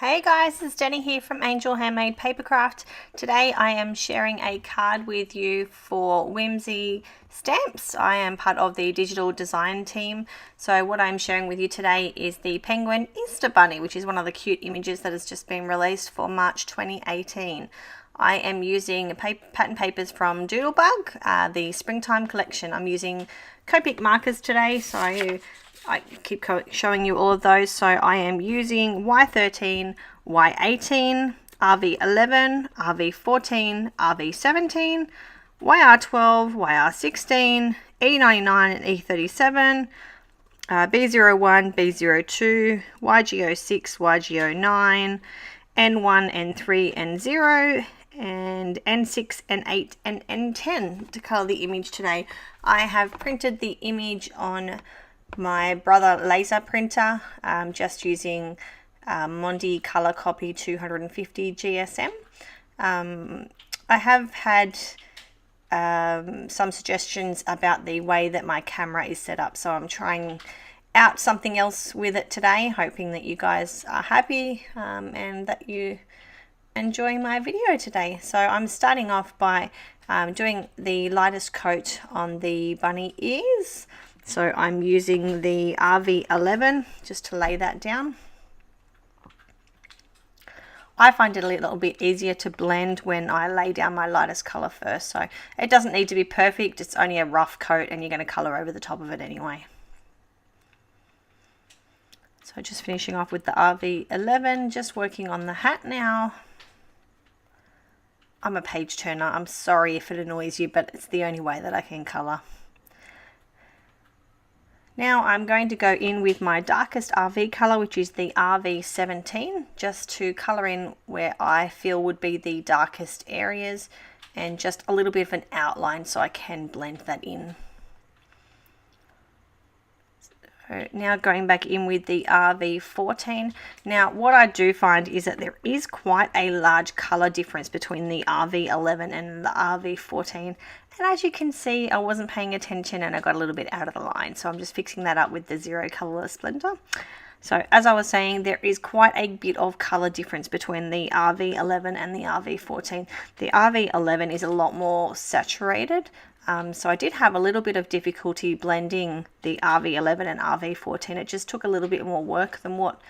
Hey guys, it's Jenny here from Angel Handmade Papercraft. Today I am sharing a card with you for Whimsy stamps. I am part of the digital design team. So what I'm sharing with you today is the Penguin Easter Bunny, which is one of the cute images that has just been released for March 2018. I am using pattern papers from Doodlebug, the springtime collection. I'm using Copic markers today, so I keep showing you all of those. So I am using Y13, Y18, RV11, RV14, RV17, YR12, YR16, E99 and E37, B01, B02, YG06, YG09, N1, N3, N0, and N6, N8, and N10 to colour the image today. I have printed the image on my Brother laser printer, just using Mondi Color Copy 250 GSM. I have had some suggestions about the way that my camera is set up, so I'm trying out something else with it today, hoping that you guys are happy and that you enjoy my video today. So I'm starting off by doing the lightest coat on the bunny ears. So I'm using the RV11 just to lay that down. I find it a little bit easier to blend when I lay down my lightest colour first. So it doesn't need to be perfect, it's only a rough coat and you're going to colour over the top of it anyway. So just finishing off with the RV11, just working on the hat now. I'm a page turner, I'm sorry if it annoys you, but it's the only way that I can colour. Now I'm going to go in with my darkest RV colour, which is the RV17, just to colour in where I feel would be the darkest areas and just a little bit of an outline so I can blend that in. So now going back in with the RV14. Now what I do find is that there is quite a large colour difference between the RV11 and the RV14. And as you can see, I wasn't paying attention and I got a little bit out of the line. So I'm just fixing that up with the Zero Colour Splendor. So as I was saying, there is quite a bit of colour difference between the RV11 and the RV14. The RV11 is a lot more saturated. So I did have a little bit of difficulty blending the RV11 and RV14. It just took a little bit more work than what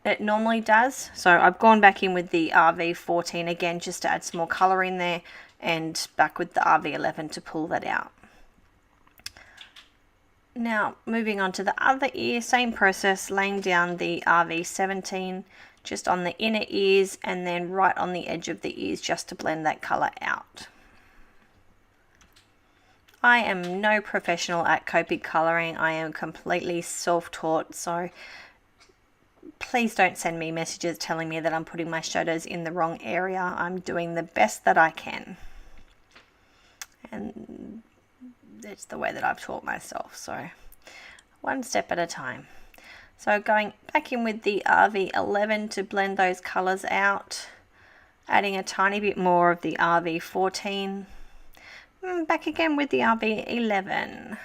it normally does. So I've gone back in with the RV14 again just to add some more colour in there, and back with the RV11 to pull that out. Now moving on to the other ear, same process, laying down the RV17 just on the inner ears and then right on the edge of the ears just to blend that colour out. I am no professional at Copic colouring, I am completely self-taught, so please don't send me messages telling me that I'm putting my shadows in the wrong area. I'm doing the best that I can. And it's the way that I've taught myself, so one step at a time. So going back in with the RV11 to blend those colours out, adding a tiny bit more of the RV14, back again with the RV11.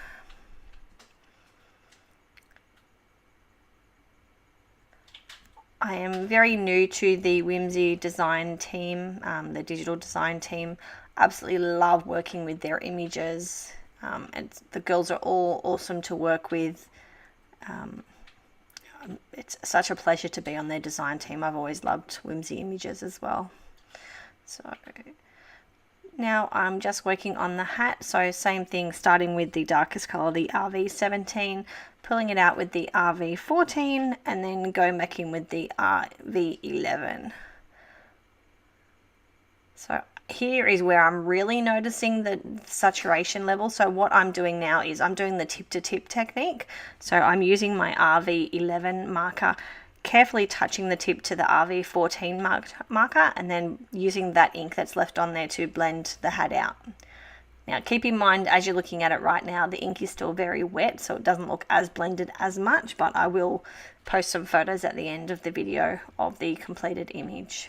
I am very new to the Whimsy design team, the digital design team. Absolutely love working with their images. The girls are all awesome to work with. It's such a pleasure to be on their design team. I've always loved Whimsy images as well. So now I'm just working on the hat. So same thing, starting with the darkest colour, the RV17, pulling it out with the RV14, and then going back in with the RV11. So here is where I'm really noticing the saturation level. So what I'm doing now is I'm doing the tip to tip technique. So I'm using my RV11 marker, carefully touching the tip to the RV14 marker, and then using that ink that's left on there to blend the hat out. Now keep in mind, as you're looking at it right now, the ink is still very wet, so it doesn't look as blended as much, but I will post some photos at the end of the video of the completed image.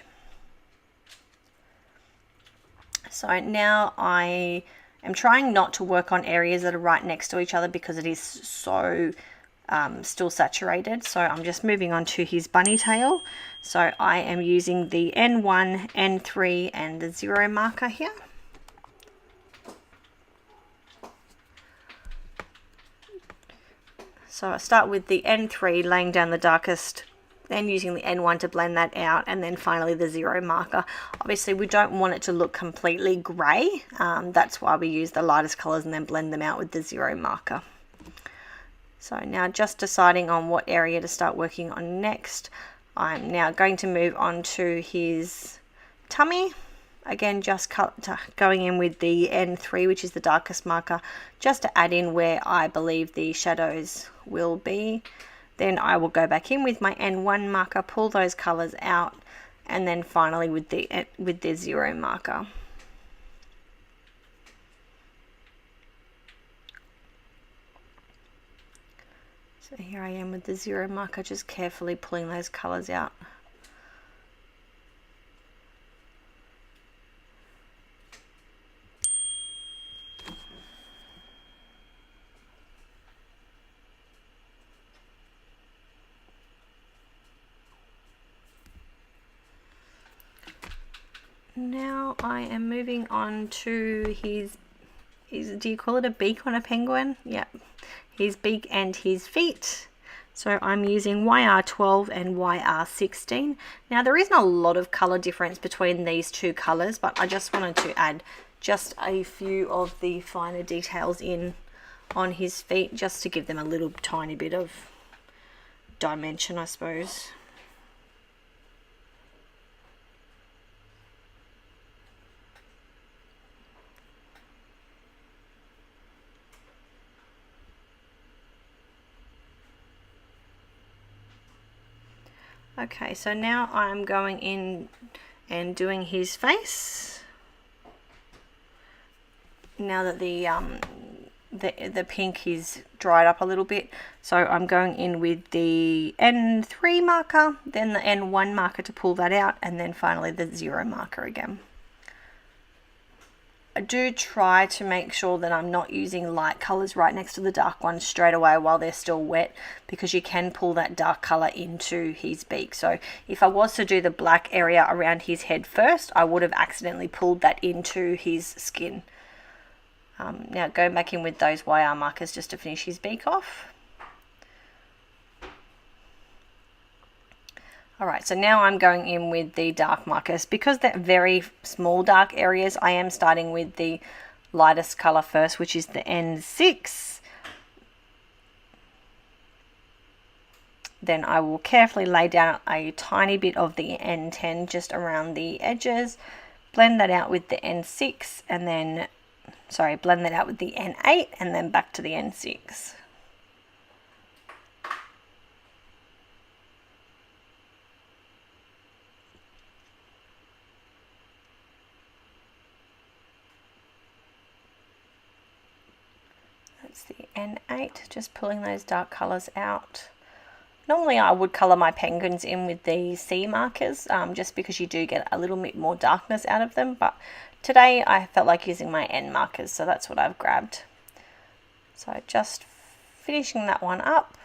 So now I am trying not to work on areas that are right next to each other because it is so still saturated. So I'm just moving on to his bunny tail. So I am using the N1, N3 and the 0 marker here. So I start with the N3, laying down the darkest, then using the N1 to blend that out, and then finally the 0 marker. Obviously we don't want it to look completely grey, that's why we use the lightest colours and then blend them out with the 0 marker. So now just deciding on what area to start working on next. I'm now going to move on to his tummy. Again, just going in with the N3, which is the darkest marker, just to add in where I believe the shadows will be. Then I will go back in with my N1 marker, pull those colours out, and then finally with the 0 marker. So here I am with the 0 marker, just carefully pulling those colours out. Now I am moving on to his, do you call it a beak on a penguin? Yeah, his beak and his feet. So I'm using YR12 and YR16. Now there isn't a lot of color difference between these two colors, but I just wanted to add just a few of the finer details in on his feet, just to give them a little tiny bit of dimension, I suppose. Okay, so now I'm going in and doing his face. Now that the pink is dried up a little bit, so I'm going in with the N3 marker, then the N1 marker to pull that out, and then finally the 0 marker again. I do try to make sure that I'm not using light colors right next to the dark ones straight away while they're still wet, because you can pull that dark color into his beak. So if I was to do the black area around his head first, I would have accidentally pulled that into his skin. Now going back in with those YR markers just to finish his beak off. Alright, so now I'm going in with the dark markers. Because they're very small dark areas, I am starting with the lightest colour first, which is the N6. Then I will carefully lay down a tiny bit of the N10 just around the edges, blend that out with the N6, and then, blend that out with the N8, and then back to the N6. That's the N8, just pulling those dark colours out. Normally I would colour my penguins in with the C markers, just because you do get a little bit more darkness out of them, but today I felt like using my N markers, so that's what I've grabbed. So just finishing that one up.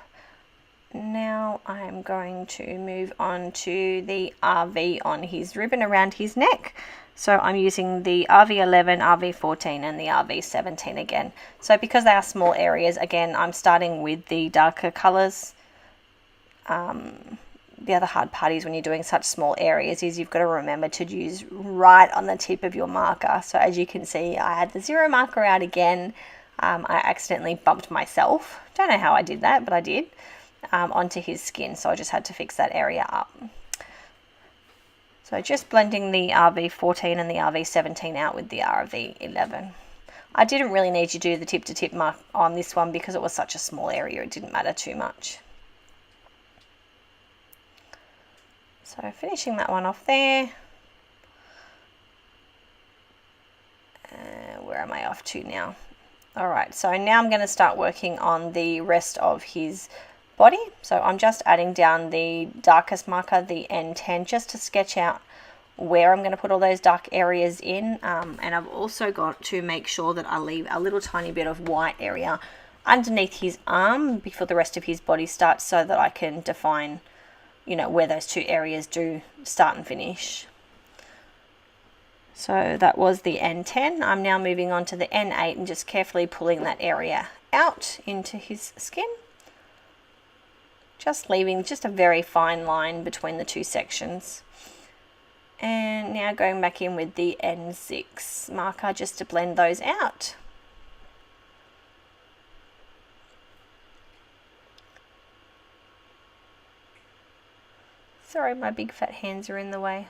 Now I'm going to move on to the RV on his ribbon around his neck. So I'm using the RV11, RV14 and the RV17 again. So because they are small areas, again, I'm starting with the darker colours. The other hard part is when you're doing such small areas is you've got to remember to use right on the tip of your marker. So as you can see, I had the 0 marker out again. I accidentally bumped myself. Don't know how I did that, but I did, onto his skin. So I just had to fix that area up. So just blending the RV14 and the RV17 out with the RV11. I didn't really need to do the tip to tip mark on this one because it was such a small area, it didn't matter too much. So finishing that one off there. Where am I off to now? Alright, so now I'm going to start working on the rest of his body. So I'm just adding down the darkest marker, the N10, just to sketch out where I'm going to put all those dark areas in. And I've also got to make sure that I leave a little tiny bit of white area underneath his arm before the rest of his body starts, so that I can define, you know, where those two areas do start and finish. So that was the N10. I'm now moving on to the N8 and just carefully pulling that area out into his skin. Just leaving just a very fine line between the two sections. And now going back in with the N6 marker just to blend those out. Sorry, my big fat hands are in the way.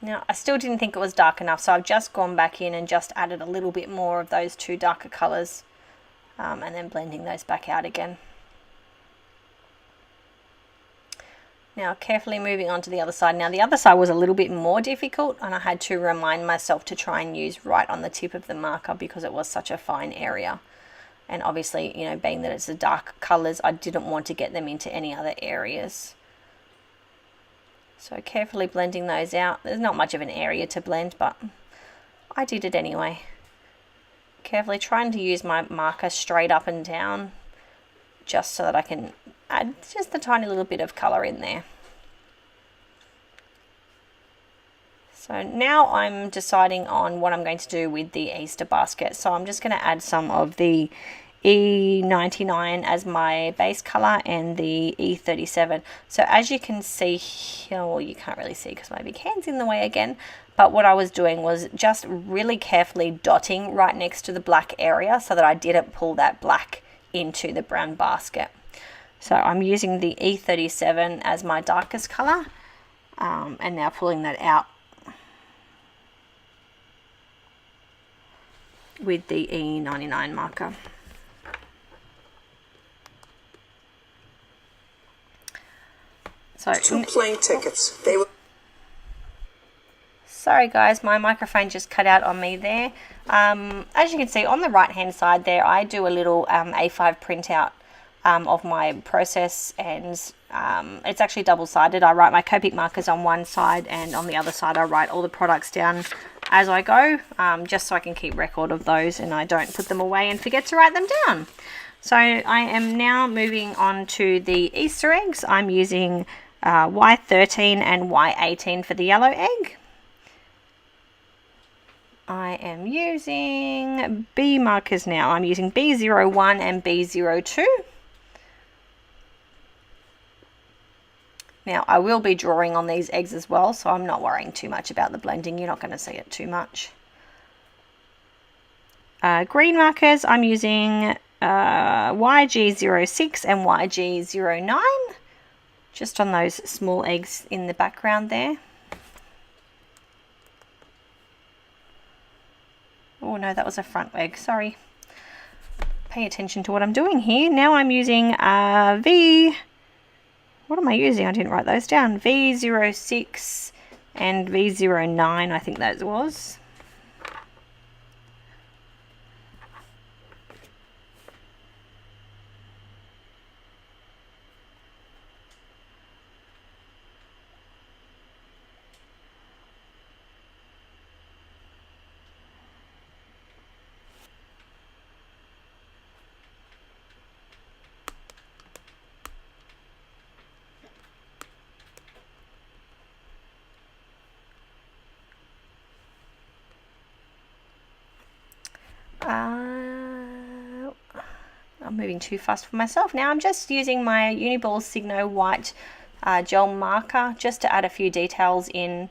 Now, I still didn't think it was dark enough, so I've just gone back in and just added a little bit more of those two darker colours, and then blending those back out again. Now, carefully moving on to the other side. Now, the other side was a little bit more difficult, and I had to remind myself to try and use right on the tip of the marker because it was such a fine area. And obviously, you know, being that it's the dark colours, I didn't want to get them into any other areas. So carefully blending those out. There's not much of an area to blend, but I did it anyway. Carefully trying to use my marker straight up and down, just so that I can add just a tiny little bit of colour in there. So now I'm deciding on what I'm going to do with the Easter basket. So I'm just going to add some of the E99 as my base colour and the E37. So as you can see here, well, you can't really see because my big hand's in the way again, but what I was doing was just really carefully dotting right next to the black area so that I didn't pull that black into the brown basket. So I'm using the E37 as my darkest colour, and now pulling that out with the E99 marker. So 2 plane tickets. They were. Sorry guys, my microphone just cut out on me there. As you can see on the right hand side there, I do a little A5 printout of my process, and it's actually double-sided. I write my Copic markers on one side, and on the other side I write all the products down as I go, just so I can keep record of those and I don't put them away and forget to write them down. So I am now moving on to the Easter eggs. I'm using Y13 and Y18 for the yellow egg. I am using B markers now. I'm using B01 and B02. Now I will be drawing on these eggs as well, so I'm not worrying too much about the blending. You're not going to see it too much. Green markers, I'm using YG06 and YG09, just on those small eggs in the background there. Oh no, that was a front egg, sorry. Pay attention to what I'm doing here. Now I'm using what am I using? I didn't write those down. V06 and V09, I think that was. I'm moving too fast for myself. Now I'm just using my Uniball Signo white gel marker just to add a few details in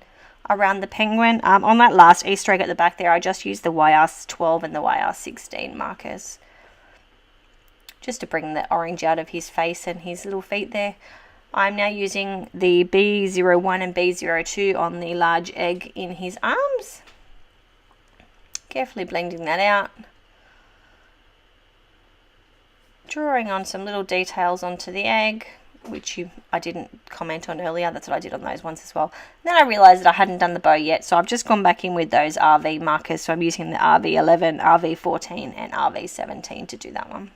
around the penguin. On that last Easter egg at the back there, I just used the YR12 and the YR16 markers just to bring the orange out of his face and his little feet there. I'm now using the B01 and B02 on the large egg in his arms. Carefully blending that out. Drawing on some little details onto the egg, which I didn't comment on earlier. That's what I did on those ones as well. Then I realised that I hadn't done the bow yet, so I've just gone back in with those RV markers. So I'm using the RV11, RV14 and RV17 to do that one.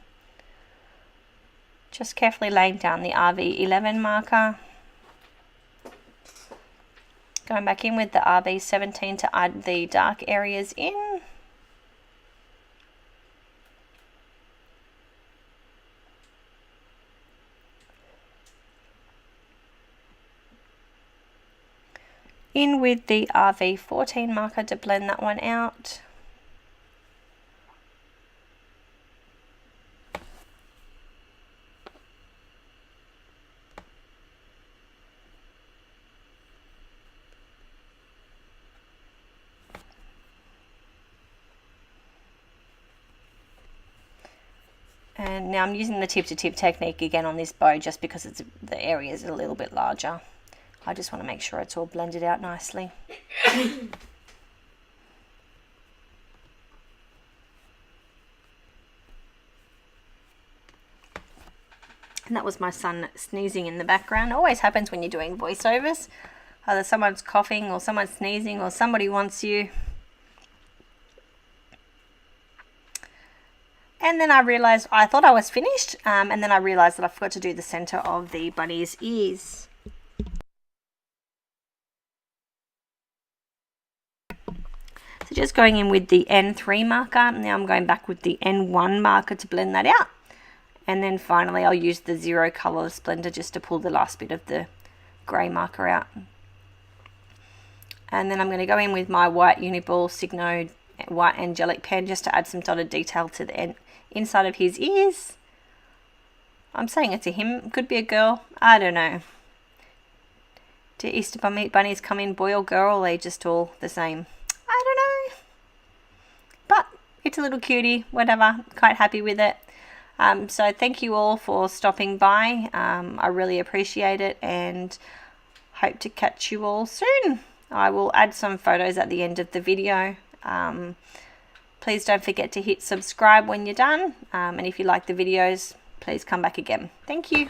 Just carefully laying down the RV11 marker. Going back in with the RV17 to add the dark areas in. in with the RV14 marker to blend that one out. And now I'm using the tip-to-tip technique again on this bow just because the area is a little bit larger. I just want to make sure it's all blended out nicely. And that was my son sneezing in the background. It always happens when you're doing voiceovers. Either someone's coughing or someone's sneezing or somebody wants you. And then I realized, I thought I was finished, and then I realized that I forgot to do the center of the bunny's ears. So just going in with the N3 marker, now I'm going back with the N1 marker to blend that out. And then finally I'll use the zero colorless blender just to pull the last bit of the grey marker out. And then I'm going to go in with my white Uniball Signo white angelic pen just to add some dotted detail to the inside of his ears. I'm saying it's a him, it could be a girl, I don't know. Do Easter bunnies come in boy or girl, or are they just all the same? I don't know. But it's a little cutie, whatever, quite happy with it. So thank you all for stopping by. I really appreciate it and hope to catch you all soon. I will add some photos at the end of the video. Please don't forget to hit subscribe when you're done, and if you like the videos, please come back again. Thank you.